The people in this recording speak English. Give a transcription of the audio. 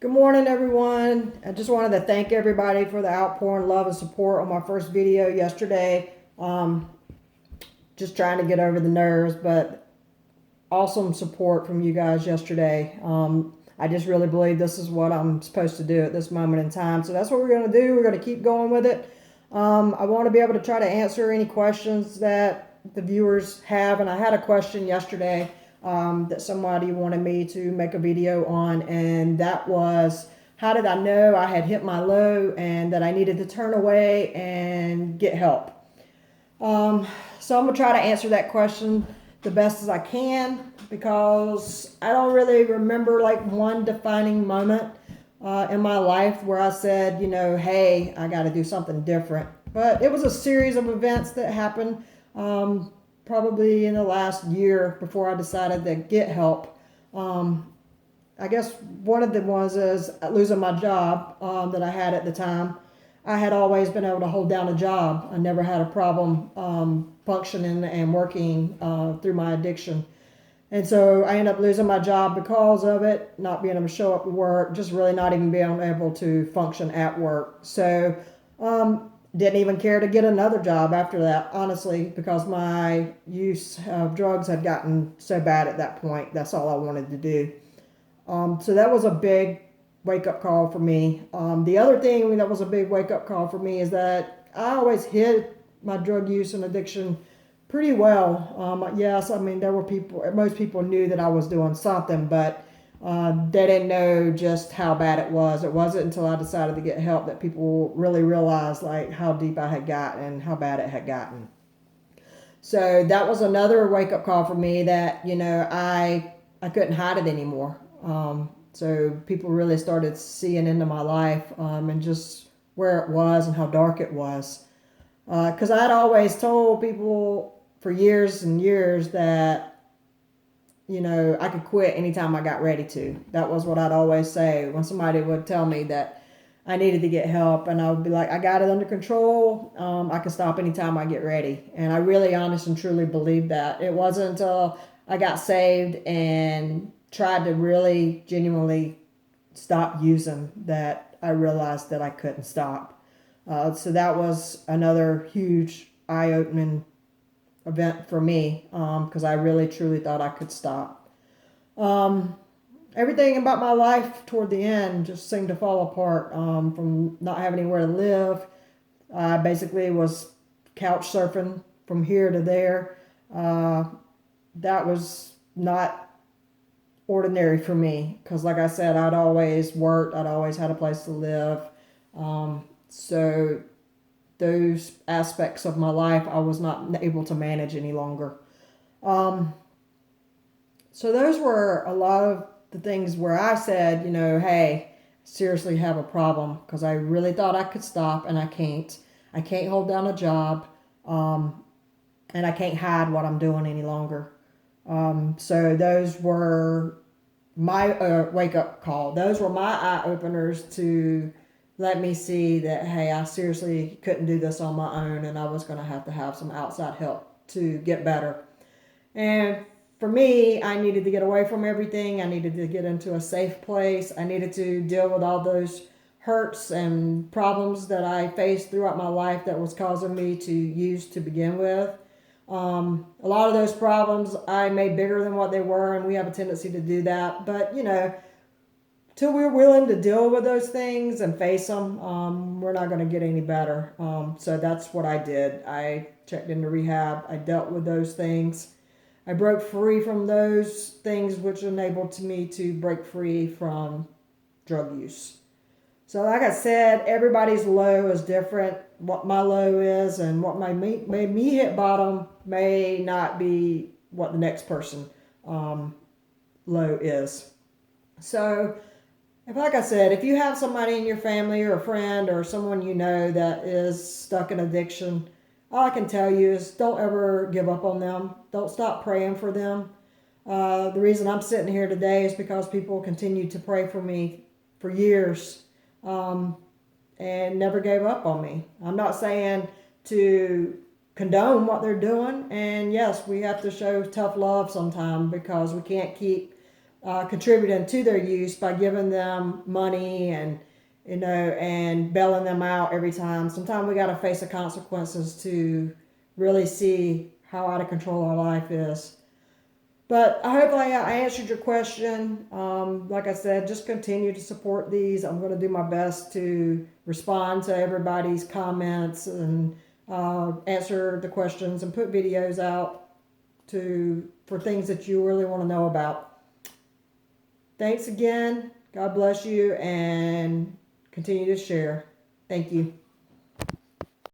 Good morning, everyone. I just wanted to thank everybody for the outpouring love and support on my first video yesterday. Just trying to get over the nerves, but awesome support from you guys yesterday. I just really believe this is what I'm supposed to do at this moment in time. So that's what we're going to do. We're going to keep going with it. I want to be able to try to answer any questions that the viewers have. And I had a question yesterday that somebody wanted me to make a video on, and that was, how did I know I had hit my low and that I needed to turn away and get help? So I'm gonna try to answer that question the best as I can, because I don't really remember like one defining moment in my life where I said, hey, I got to do something different. But it was a series of events that happened probably in the last year before I decided to get help. I guess one of the ones is losing my job that I had at the time. I had always been able to hold down a job. I never had a problem functioning and working through my addiction. And so I ended up losing my job because of it, not being able to show up at work, just really not even being able to function at work. So didn't even care to get another job after that, honestly, because my use of drugs had gotten so bad at that point. That's all I wanted to do. So that was a big wake-up call for me. The other thing that was a big wake-up call for me is that I always hid my drug use and addiction pretty well. Yes, I mean, there were most people knew that I was doing something, but they didn't know just how bad it was. It wasn't until I decided to get help that people really realized like how deep I had gotten and how bad it had gotten. So that was another wake-up call for me that, I couldn't hide it anymore. So people really started seeing into my life and just where it was and how dark it was. Because I'd always told people for years and years that, I could quit anytime I got ready to. That was what I'd always say when somebody would tell me that I needed to get help. And I would be like, I got it under control. I can stop anytime I get ready. And I really honest and truly believed that. It wasn't until I got saved and tried to really genuinely stop using that I realized that I couldn't stop. So that was another huge eye-opening event for me, because I really truly thought I could stop. Everything about my life toward the end just seemed to fall apart, from not having anywhere to live. I basically was couch surfing from here to there. That was not ordinary for me, because like I said, I'd always worked, I'd always had a place to live. So those aspects of my life I was not able to manage any longer. So those were a lot of the things where I said, hey, seriously have a problem, because I really thought I could stop, and I can't. I can't hold down a job, and I can't hide what I'm doing any longer. So those were my wake-up call. Those were my eye-openers to let me see that, hey, I seriously couldn't do this on my own, and I was going to have some outside help to get better. And for me, I needed to get away from everything. I needed to get into a safe place. I needed to deal with all those hurts and problems that I faced throughout my life that was causing me to use to begin with. A lot of those problems I made bigger than what they were, and we have a tendency to do that. But, till we're willing to deal with those things and face them, we're not going to get any better. So that's what I did. I checked into rehab. I dealt with those things. I broke free from those things, which enabled me to break free from drug use. So like I said, everybody's low is different. What my low is and what made me hit bottom may not be what the next person low is. So like I said, if you have somebody in your family or a friend or someone that is stuck in addiction, all I can tell you is don't ever give up on them. Don't stop praying for them. The reason I'm sitting here today is because people continued to pray for me for years and never gave up on me. I'm not saying to condone what they're doing. And yes, we have to show tough love sometimes, because we can't keep contributing to their use by giving them money and and bailing them out every time. Sometimes we got to face the consequences to really see how out of control our life is. But I hope I answered your question. Like I said, just continue to support these. I'm going to do my best to respond to everybody's comments and answer the questions and put videos out for things that you really want to know about. Thanks again. God bless you, and continue to share. Thank you.